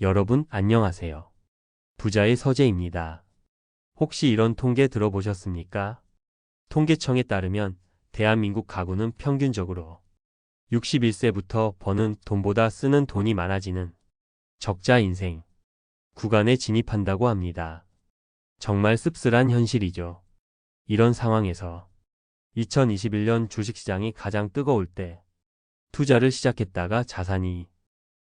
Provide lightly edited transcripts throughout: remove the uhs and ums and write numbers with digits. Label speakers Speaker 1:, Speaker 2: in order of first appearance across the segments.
Speaker 1: 여러분 안녕하세요. 부자의 서재입니다. 혹시 이런 통계 들어보셨습니까? 통계청에 따르면 대한민국 가구는 평균적으로 61세부터 버는 돈보다 쓰는 돈이 많아지는 적자 인생 구간에 진입한다고 합니다. 정말 씁쓸한 현실이죠. 이런 상황에서 2021년 주식시장이 가장 뜨거울 때 투자를 시작했다가 자산이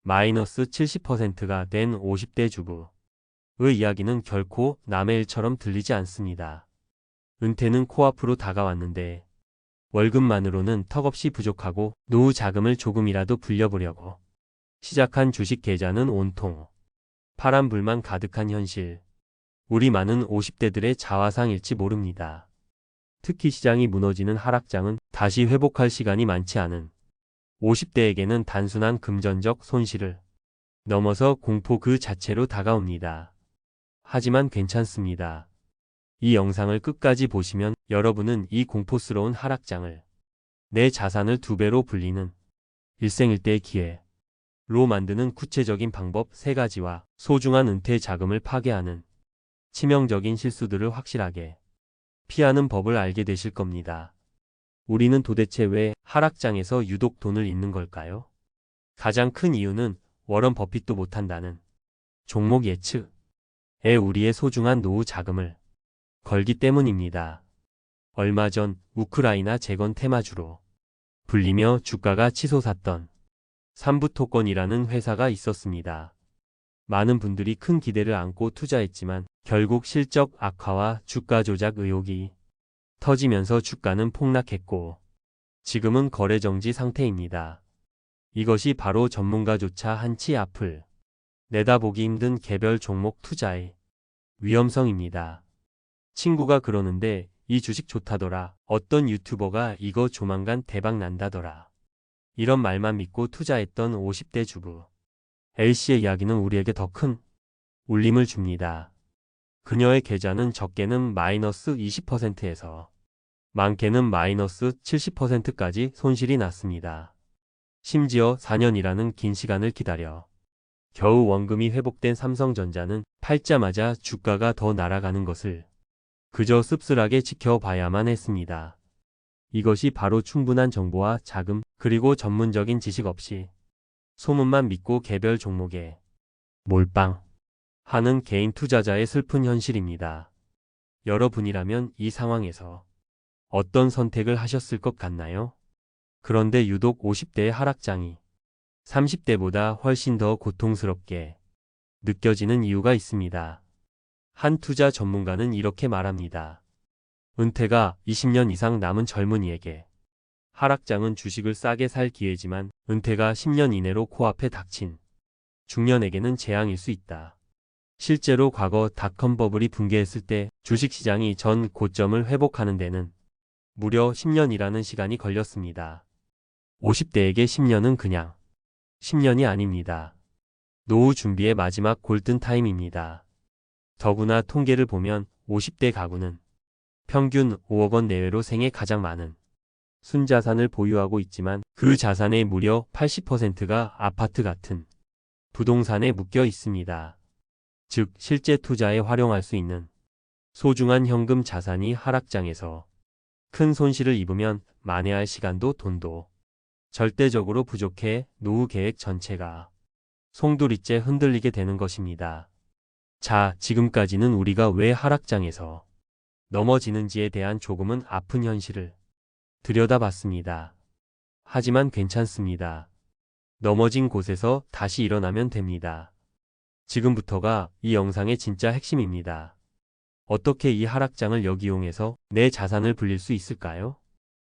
Speaker 1: 마이너스 70%가 된 50대 주부의 이야기는 결코 남의 일처럼 들리지 않습니다. 은퇴는 코앞으로 다가왔는데 월급만으로는 턱없이 부족하고 노후 자금을 조금이라도 불려보려고 시작한 주식 계좌는 온통 파란불만 가득한 현실. 우리 많은 50대들의 자화상일지 모릅니다. 특히 시장이 무너지는 하락장은 다시 회복할 시간이 많지 않은 50대에게는 단순한 금전적 손실을 넘어서 공포 그 자체로 다가옵니다. 하지만 괜찮습니다. 이 영상을 끝까지 보시면 여러분은 이 공포스러운 하락장을 내 자산을 2배로 불리는 일생일대의 기회로 만드는 구체적인 방법 3가지와 소중한 은퇴 자금을 파괴하는 치명적인 실수들을 확실하게 피하는 법을 알게 되실 겁니다. 우리는 도대체 왜 하락장에서 유독 돈을 잃는 걸까요? 가장 큰 이유는 워런 버핏도 못한다는 종목 예측에 우리의 소중한 노후 자금을 걸기 때문입니다. 얼마 전 우크라이나 재건 테마주로 불리며 주가가 치솟았던 삼부토건이라는 회사가 있었습니다. 많은 분들이 큰 기대를 안고 투자했지만 결국 실적 악화와 주가 조작 의혹이 터지면서 주가는 폭락했고 지금은 거래 정지 상태입니다. 이것이 바로 전문가조차 한치 앞을 내다보기 힘든 개별 종목 투자의 위험성입니다. 친구가 그러는데 이 주식 좋다더라. 어떤 유튜버가 이거 조만간 대박 난다더라. 이런 말만 믿고 투자했던 50대 주부 A씨의 이야기는 우리에게 더 큰 울림을 줍니다. 그녀의 계좌는 적게는 마이너스 20%에서 많게는 마이너스 70%까지 손실이 났습니다. 심지어 4년이라는 긴 시간을 기다려 겨우 원금이 회복된 삼성전자는 팔자마자 주가가 더 날아가는 것을 그저 씁쓸하게 지켜봐야만 했습니다. 이것이 바로 충분한 정보와 자금 그리고 전문적인 지식 없이 소문만 믿고 개별 종목에 몰빵하는 개인 투자자의 슬픈 현실입니다. 여러분이라면 이 상황에서 어떤 선택을 하셨을 것 같나요? 그런데 유독 50대의 하락장이 30대보다 훨씬 더 고통스럽게 느껴지는 이유가 있습니다. 한 투자 전문가는 이렇게 말합니다. 은퇴가 20년 이상 남은 젊은이에게 하락장은 주식을 싸게 살 기회지만 은퇴가 10년 이내로 코앞에 닥친 중년에게는 재앙일 수 있다. 실제로 과거 닷컴 버블이 붕괴했을 때 주식시장이 전 고점을 회복하는 데는 무려 10년이라는 시간이 걸렸습니다. 50대에게 10년은 그냥 10년이 아닙니다. 노후 준비의 마지막 골든타임입니다. 더구나 통계를 보면 50대 가구는 평균 5억 원 내외로 생애 가장 많은 순자산을 보유하고 있지만 그 자산의 무려 80%가 아파트 같은 부동산에 묶여 있습니다. 즉 실제 투자에 활용할 수 있는 소중한 현금 자산이 하락장에서 큰 손실을 입으면 만회할 시간도 돈도 절대적으로 부족해 노후 계획 전체가 송두리째 흔들리게 되는 것입니다. 자, 지금까지는 우리가 왜 하락장에서 넘어지는지에 대한 조금은 아픈 현실을 들여다봤습니다. 하지만 괜찮습니다. 넘어진 곳에서 다시 일어나면 됩니다. 지금부터가 이 영상의 진짜 핵심입니다. 어떻게 이 하락장을 역이용해서 내 자산을 불릴 수 있을까요?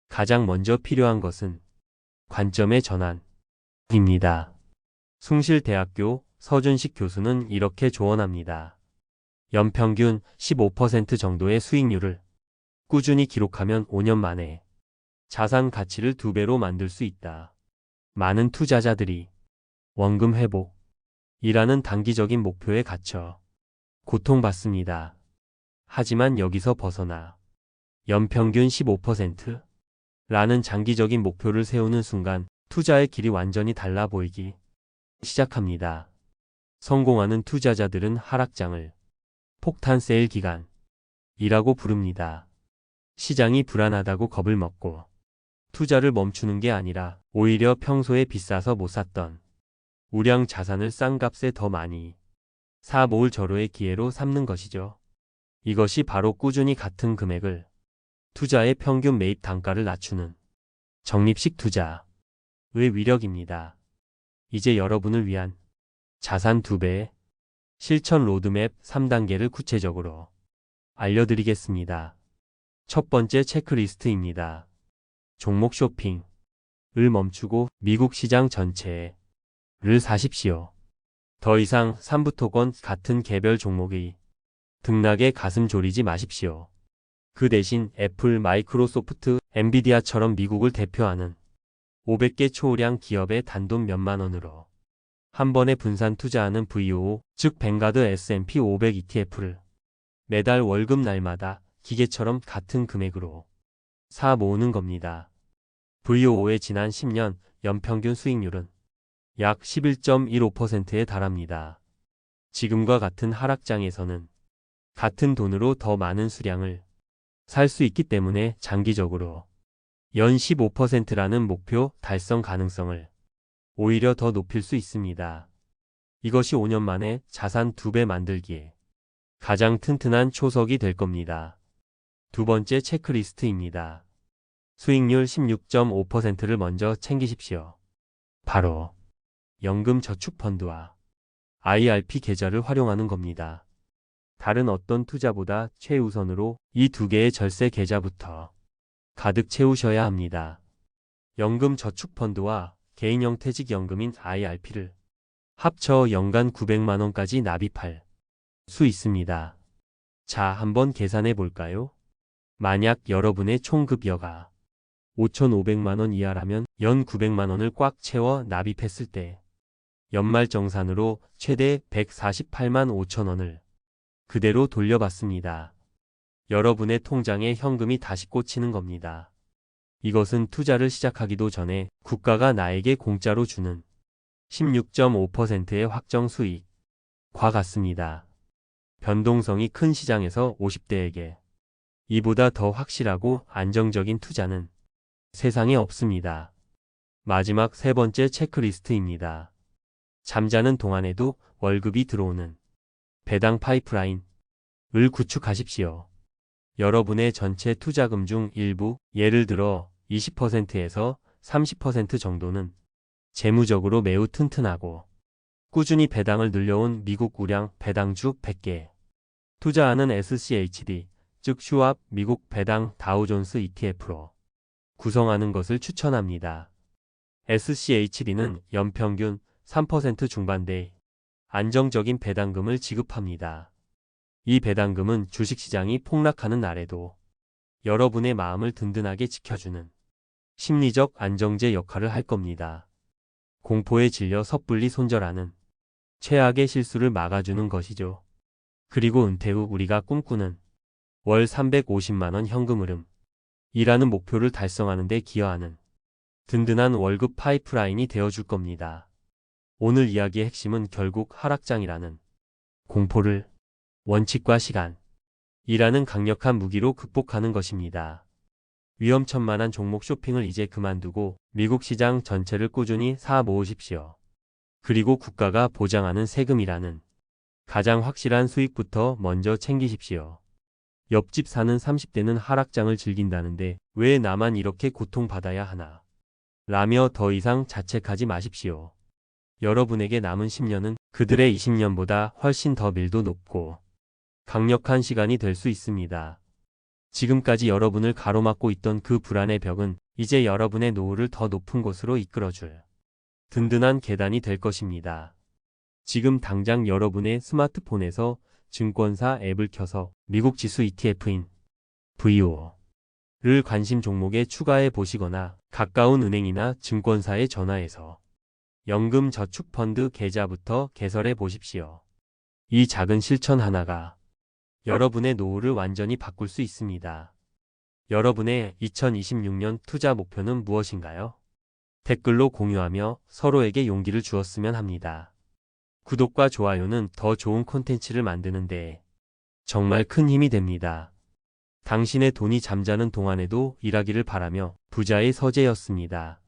Speaker 1: 가장 먼저 필요한 것은 관점의 전환입니다. 숭실대학교 서준식 교수는 이렇게 조언합니다. 연평균 15% 정도의 수익률을 꾸준히 기록하면 5년 만에 자산 가치를 2배로 만들 수 있다. 많은 투자자들이 원금 회복이라는 단기적인 목표에 갇혀 고통받습니다. 하지만 여기서 벗어나 연평균 15%라는 장기적인 목표를 세우는 순간 투자의 길이 완전히 달라 보이기 시작합니다. 성공하는 투자자들은 하락장을 폭탄 세일 기간이라고 부릅니다. 시장이 불안하다고 겁을 먹고 투자를 멈추는 게 아니라 오히려 평소에 비싸서 못 샀던 우량 자산을 싼 값에 더 많이 사 모을 절호의 기회로 삼는 것이죠. 이것이 바로 꾸준히 같은 금액을 투자의 평균 매입 단가를 낮추는 적립식 투자의 위력입니다. 이제 여러분을 위한 자산 2배의 실천 로드맵 3단계를 구체적으로 알려드리겠습니다. 첫 번째 체크리스트입니다. 종목 쇼핑을 멈추고 미국 시장 전체를 사십시오. 더 이상 삼부토건 같은 개별 종목의 등락에 가슴 졸이지 마십시오. 그 대신 애플, 마이크로소프트, 엔비디아처럼 미국을 대표하는 500개 초우량 기업의 단돈 몇만 원으로 한 번에 분산 투자하는 VOO, 즉 뱅가드 S&P 500 ETF를 매달 월급 날마다 기계처럼 같은 금액으로 사 모으는 겁니다. VOO의 지난 10년 연평균 수익률은 약 11.15%에 달합니다. 지금과 같은 하락장에서는 같은 돈으로 더 많은 수량을 살 수 있기 때문에 장기적으로 연 15%라는 목표 달성 가능성을 오히려 더 높일 수 있습니다. 이것이 5년 만에 자산 2배 만들기에 가장 튼튼한 초석이 될 겁니다. 두 번째 체크리스트입니다. 수익률 16.5%를 먼저 챙기십시오. 바로 연금저축펀드와 IRP 계좌를 활용하는 겁니다. 다른 어떤 투자보다 최우선으로 이 두 개의 절세 계좌부터 가득 채우셔야 합니다. 연금저축펀드와 개인 형태직연금인 IRP를 합쳐 연간 900만 원까지 납입할 수 있습니다. 자, 한번 계산해 볼까요? 만약 여러분의 총급여가 5,500만 원 이하라면 연 900만 원을 꽉 채워 납입했을 때 연말정산으로 최대 148만 5천 원을 그대로 돌려받습니다. 여러분의 통장에 현금이 다시 꽂히는 겁니다. 이것은 투자를 시작하기도 전에 국가가 나에게 공짜로 주는 16.5%의 확정 수익과 같습니다. 변동성이 큰 시장에서 50대에게 이보다 더 확실하고 안정적인 투자는 세상에 없습니다. 마지막 세 번째 체크리스트입니다. 잠자는 동안에도 월급이 들어오는 배당 파이프라인을 구축하십시오. 여러분의 전체 투자금 중 일부, 예를 들어 20%에서 30% 정도는 재무적으로 매우 튼튼하고 꾸준히 배당을 늘려온 미국 우량 배당주 100개 투자하는 SCHD, 즉 슈왑 미국 배당 다우존스 ETF로 구성하는 것을 추천합니다. SCHD는 연평균 3% 중반대의 안정적인 배당금을 지급합니다. 이 배당금은 주식시장이 폭락하는 날에도 여러분의 마음을 든든하게 지켜주는 심리적 안정제 역할을 할 겁니다. 공포에 질려 섣불리 손절하는 최악의 실수를 막아주는 것이죠. 그리고 은퇴 후 우리가 꿈꾸는 월 350만 원 현금 흐름이라는 목표를 달성하는 데 기여하는 든든한 월급 파이프라인이 되어줄 겁니다. 오늘 이야기의 핵심은 결국 하락장이라는 공포를 원칙과 시간이라는 강력한 무기로 극복하는 것입니다. 위험천만한 종목 쇼핑을 이제 그만두고 미국 시장 전체를 꾸준히 사 모으십시오. 그리고 국가가 보장하는 세금이라는 가장 확실한 수익부터 먼저 챙기십시오. 옆집 사는 30대는 하락장을 즐긴다는데 왜 나만 이렇게 고통받아야 하나? 라며 더 이상 자책하지 마십시오. 여러분에게 남은 10년은 그들의 20년보다 훨씬 더 밀도 높고 강력한 시간이 될 수 있습니다. 지금까지 여러분을 가로막고 있던 그 불안의 벽은 이제 여러분의 노후를 더 높은 곳으로 이끌어줄 든든한 계단이 될 것입니다. 지금 당장 여러분의 스마트폰에서 증권사 앱을 켜서 미국 지수 ETF인 VOO를 관심 종목에 추가해 보시거나 가까운 은행이나 증권사에 전화해서 연금저축펀드 계좌부터 개설해 보십시오. 이 작은 실천 하나가 여러분의 노후를 완전히 바꿀 수 있습니다. 여러분의 2026년 투자 목표는 무엇인가요? 댓글로 공유하며 서로에게 용기를 주었으면 합니다. 구독과 좋아요는 더 좋은 콘텐츠를 만드는데 정말 큰 힘이 됩니다. 당신의 돈이 잠자는 동안에도 일하기를 바라며 부자의 서재였습니다.